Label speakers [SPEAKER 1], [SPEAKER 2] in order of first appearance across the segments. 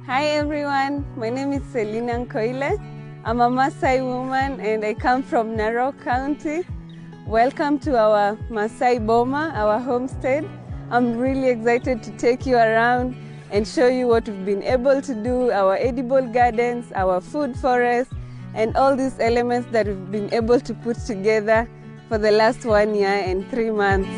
[SPEAKER 1] Hi everyone, my name is Selina Nkoile. I'm a Maasai woman and I come from Narok County. Welcome to our Maasai Boma, our homestead. I'm really excited to take you around and show you what we've been able to do, our edible gardens, our food forest, and all these elements that we've been able to put together for the last 1 year and 3 months.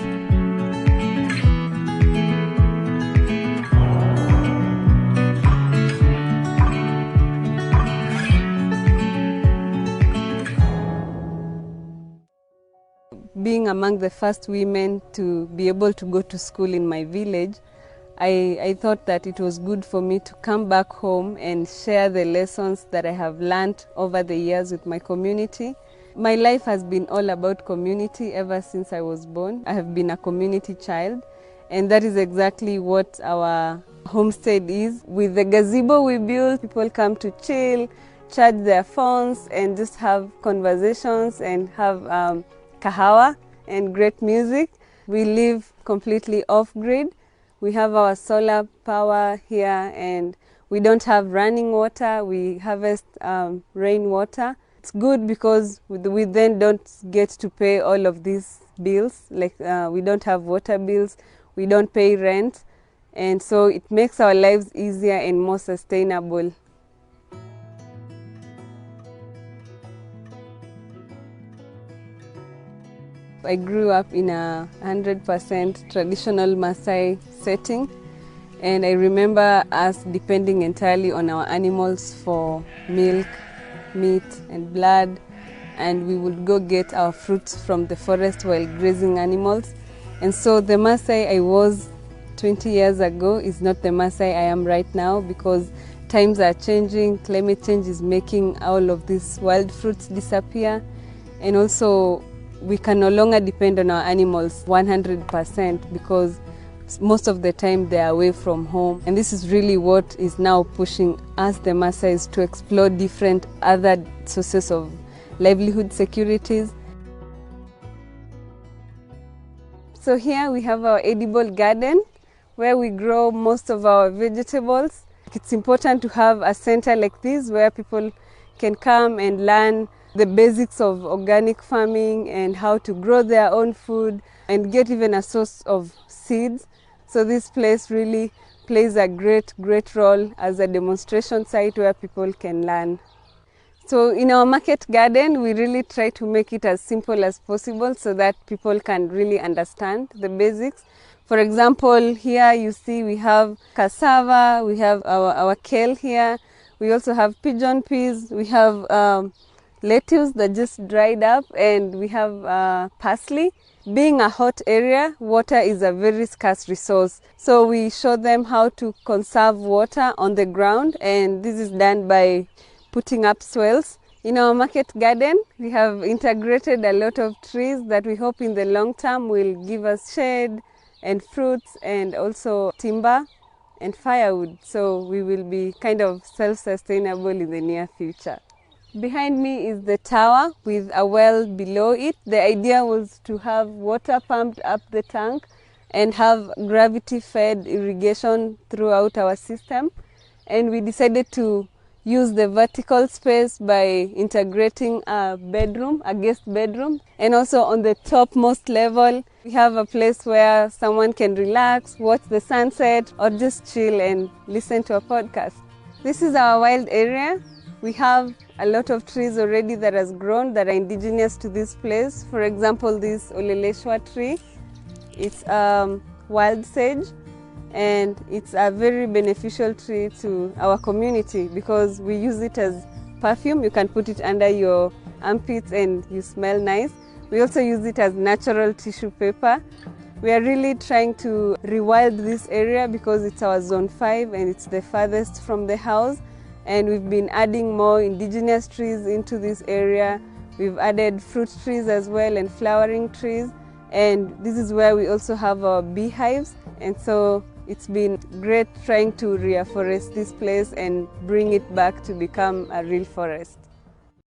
[SPEAKER 1] Being among the first women to be able to go to school in my village, I thought that it was good for me to come back home and share the lessons that I have learned over the years with my community. My life has been all about community ever since I was born. I have been a community child, and that is exactly what our homestead is. With the gazebo we built, people come to chill, charge their phones, and just have conversations and have kahawa and great music. We live completely off-grid. We have our solar power here and we don't have running water. We harvest rainwater. It's good because we then don't get to pay all of these bills. Like we don't have water bills, we don't pay rent, and so it makes our lives easier and more sustainable. I grew up in a 100% traditional Maasai setting, and I remember us depending entirely on our animals for milk, meat and blood, and we would go get our fruits from the forest while grazing animals. And so the Maasai I was 20 years ago is not the Maasai I am right now, because times are changing, climate change is making all of these wild fruits disappear, and also we can no longer depend on our animals 100% because most of the time they are away from home. And this is really what is now pushing us, the Maasais, to explore different other sources of livelihood securities. So here we have our edible garden where we grow most of our vegetables. It's important to have a center like this where people can come and learn the basics of organic farming and how to grow their own food and get even a source of seeds. So this place really plays a great role as a demonstration site where people can learn. So in our market garden, we really try to make it as simple as possible so that people can really understand the basics. For example, here you see we have cassava, we have our kale here, we also have pigeon peas, we have lettuce that just dried up, and we have parsley. Being a hot area, water is a very scarce resource. So we show them how to conserve water on the ground, and this is done by putting up swales. In our market garden, we have integrated a lot of trees that we hope in the long term will give us shade and fruits and also timber and firewood. So we will be kind of self-sustainable in the near future. Behind me is the tower with a well below it. The idea was to have water pumped up the tank and have gravity-fed irrigation throughout our system. And we decided to use the vertical space by integrating a bedroom, a guest bedroom. And also on the topmost level, we have a place where someone can relax, watch the sunset, or just chill and listen to a podcast. This is our wild area. We have a lot of trees already that has grown that are indigenous to this place. For example, this Oleleshwa tree, it's wild sage, and it's a very beneficial tree to our community because we use it as perfume. You can put it under your armpits and you smell nice. We also use it as natural tissue paper. We are really trying to rewild this area because it's our zone 5 and it's the farthest from the house. And we've been adding more indigenous trees into this area. We've added fruit trees as well and flowering trees. And this is where we also have our beehives. And so it's been great trying to reforest this place and bring it back to become a real forest.